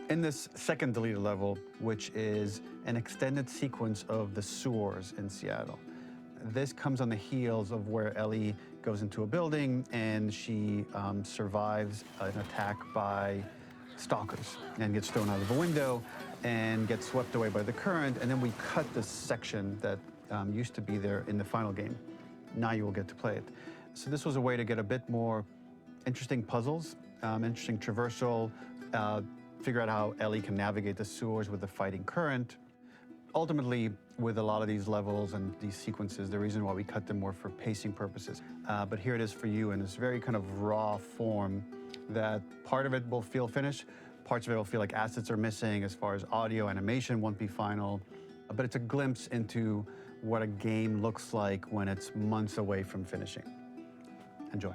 In this second deleted level, which is an extended sequence of the sewers in Seattle, this comes on the heels of where Ellie goes into a building and she survives an attack by stalkers and gets thrown out of a window and gets swept away by the current. And then we cut this section that used to be there in the final game. Now you will get to play it. So this was a way to get a bit more interesting puzzles, interesting traversal, figure out how Ellie can navigate the sewers with the fighting current. Ultimately, with a lot of these levels and these sequences, the reason why we cut them were for pacing purposes. But here it is for you in this very kind of raw form that part of it will feel finished, parts of it will feel like assets are missing as far as audio, animation won't be final. But it's a glimpse into what a game looks like when it's months away from finishing. Enjoy.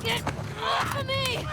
Get off of me!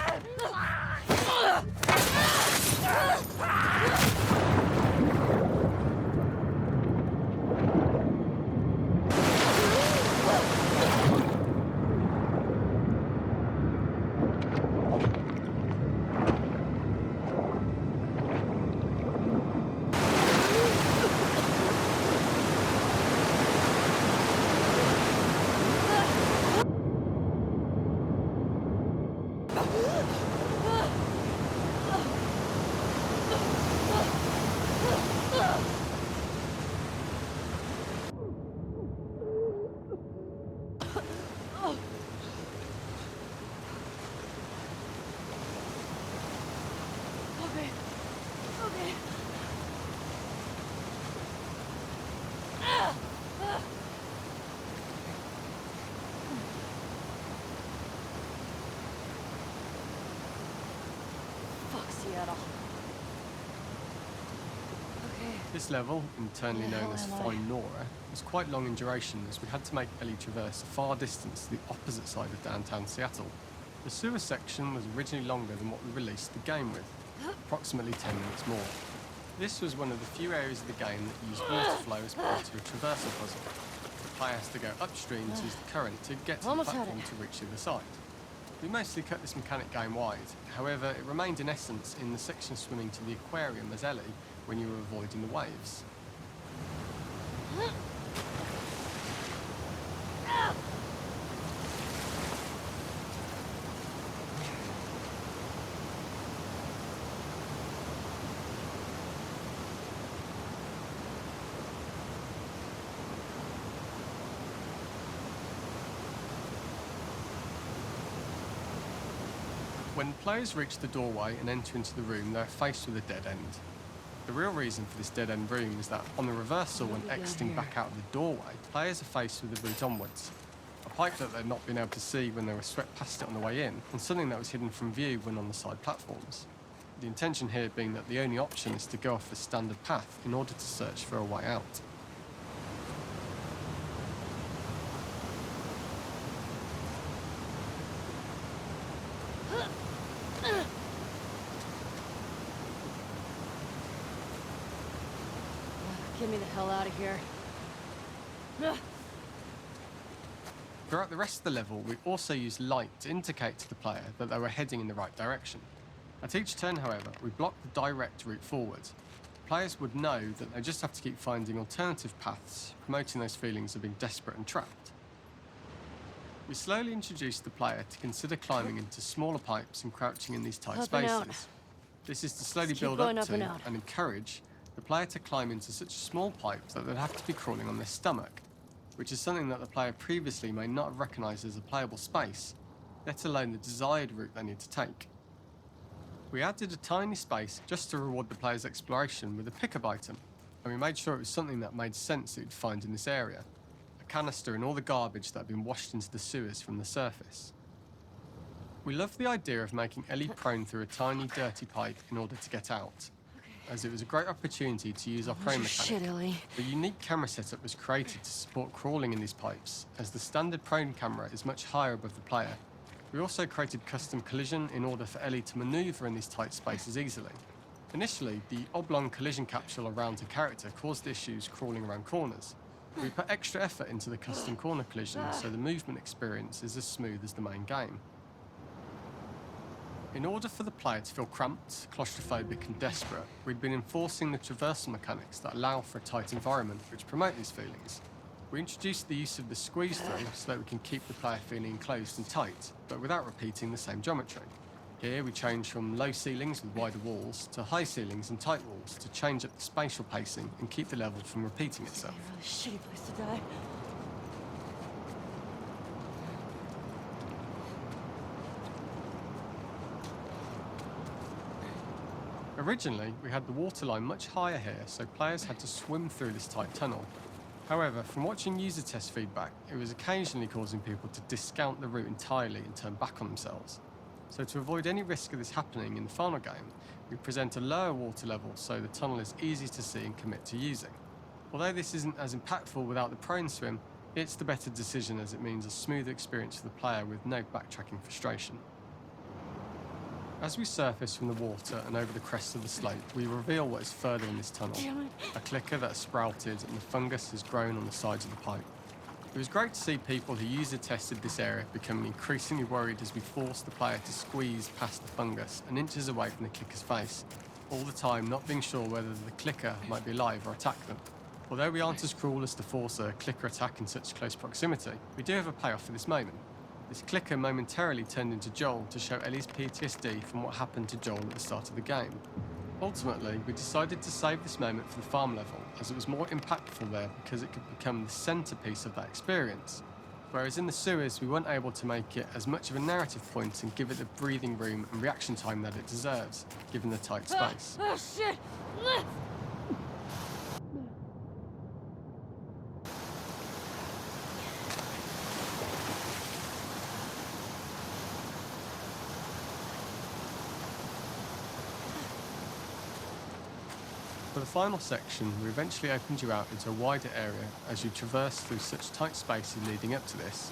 Seattle. Okay. This level, internally known as Find Nora, was quite long in duration as we had to make Ellie traverse a far distance to the opposite side of downtown Seattle. The sewer section was originally longer than what we released the game with, approximately 10 minutes more. This was one of the few areas of the game that used water flow as part of a traversal puzzle. The player has to go upstream to use the current to get to the platform to reach the other side. We mostly cut this mechanic game wide, however it remained in essence in the section swimming to the aquarium as Ellie when you were avoiding the waves. When players reach the doorway and enter into the room, they're faced with a dead end. The real reason for this dead-end room is that on the reversal when exiting back out of the doorway, players are faced with the route onwards. A pipe that they'd not been able to see when they were swept past it on the way in, and something that was hidden from view when on the side platforms. The intention here being that the only option is to go off the standard path in order to search for a way out. Get me the hell out of here. Throughout the rest of the level, we also used light to indicate to the player that they were heading in the right direction. At each turn, however, we blocked the direct route forward. Players would know that they just have to keep finding alternative paths, promoting those feelings of being desperate and trapped. We slowly introduced the player to consider climbing into smaller pipes and crouching in these tight spaces. This is to slowly build up to and encourage the player to climb into such a small pipe that they'd have to be crawling on their stomach, which is something that the player previously may not have recognised as a playable space, let alone the desired route they need to take. We added a tiny space just to reward the player's exploration with a pickup item, and we made sure it was something that made sense that you'd find in this area, a canister and all the garbage that had been washed into the sewers from the surface. We loved the idea of making Ellie prone through a tiny dirty pipe in order to get out, as it was a great opportunity to use our prone mechanic. The unique camera setup was created to support crawling in these pipes, as the standard prone camera is much higher above the player. We also created custom collision in order for Ellie to manoeuvre in these tight spaces easily. Initially, the oblong collision capsule around a character caused issues crawling around corners. We put extra effort into the custom corner collision so the movement experience is as smooth as the main game. In order for the player to feel cramped, claustrophobic and desperate, we'd been enforcing the traversal mechanics that allow for a tight environment which promote these feelings. We introduced the use of the squeeze through so that we can keep the player feeling enclosed and tight, but without repeating the same geometry. Here we change from low ceilings with wider walls to high ceilings and tight walls to change up the spatial pacing and keep the level from repeating itself. Really shitty place to die. Originally, we had the waterline much higher here, so players had to swim through this tight tunnel. However, from watching user test feedback, it was occasionally causing people to discount the route entirely and turn back on themselves. So to avoid any risk of this happening in the final game, we present a lower water level so the tunnel is easy to see and commit to using. Although this isn't as impactful without the prone swim, it's the better decision as it means a smoother experience for the player with no backtracking frustration. As we surface from the water and over the crest of the slope, we reveal what is further in this tunnel. A clicker that has sprouted and the fungus has grown on the sides of the pipe. It was great to see people who user tested this area becoming increasingly worried as we forced the player to squeeze past the fungus and inches away from the clicker's face, all the time not being sure whether the clicker might be alive or attack them. Although we aren't as cruel as to force a clicker attack in such close proximity, we do have a payoff for this moment. This clicker momentarily turned into Joel to show Ellie's PTSD from what happened to Joel at the start of the game. Ultimately, we decided to save this moment for the farm level, as it was more impactful there because it could become the centrepiece of that experience. Whereas in the sewers, we weren't able to make it as much of a narrative point and give it the breathing room and reaction time that it deserves, given the tight space. Oh, shit! For the final section, we eventually opened you out into a wider area as you traverse through such tight spaces leading up to this.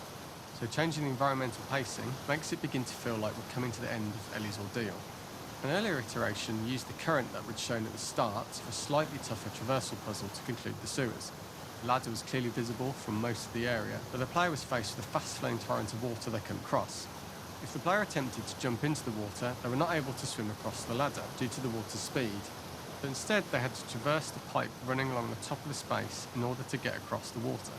So changing the environmental pacing makes it begin to feel like we're coming to the end of Ellie's ordeal. An earlier iteration used the current that we'd shown at the start for a slightly tougher traversal puzzle to conclude the sewers. The ladder was clearly visible from most of the area, but the player was faced with a fast-flowing torrent of water they couldn't cross. If the player attempted to jump into the water, they were not able to swim across the ladder due to the water's speed. But instead, they had to traverse the pipe running along the top of the space in order to get across the water.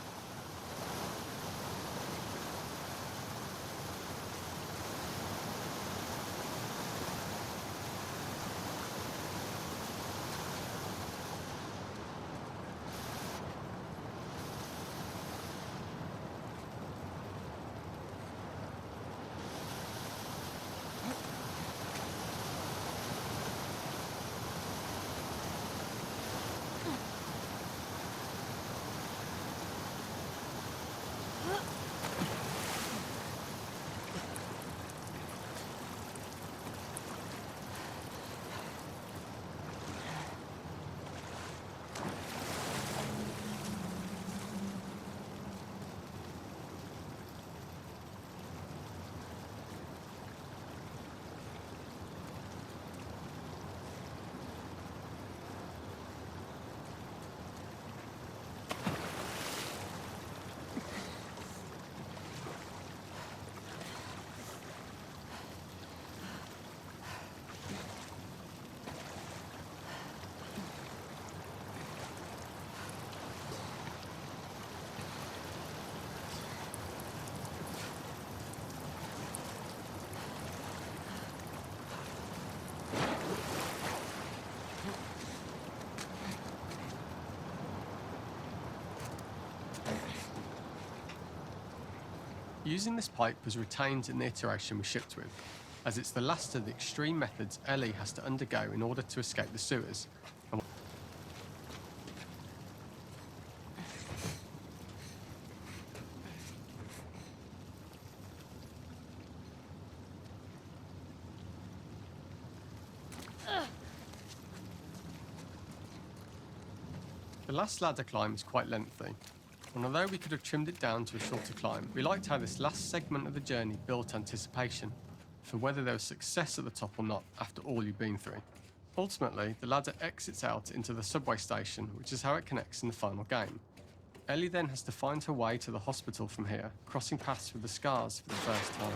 Using this pipe was retained in the iteration we shipped with, as it's the last of the extreme methods Ellie has to undergo in order to escape the sewers. The last ladder climb is quite lengthy, and although we could have trimmed it down to a shorter climb, we liked how this last segment of the journey built anticipation for whether there was success at the top or not after all you've been through. Ultimately, the ladder exits out into the subway station, which is how it connects in the final game. Ellie then has to find her way to the hospital from here, crossing paths with the scars for the first time.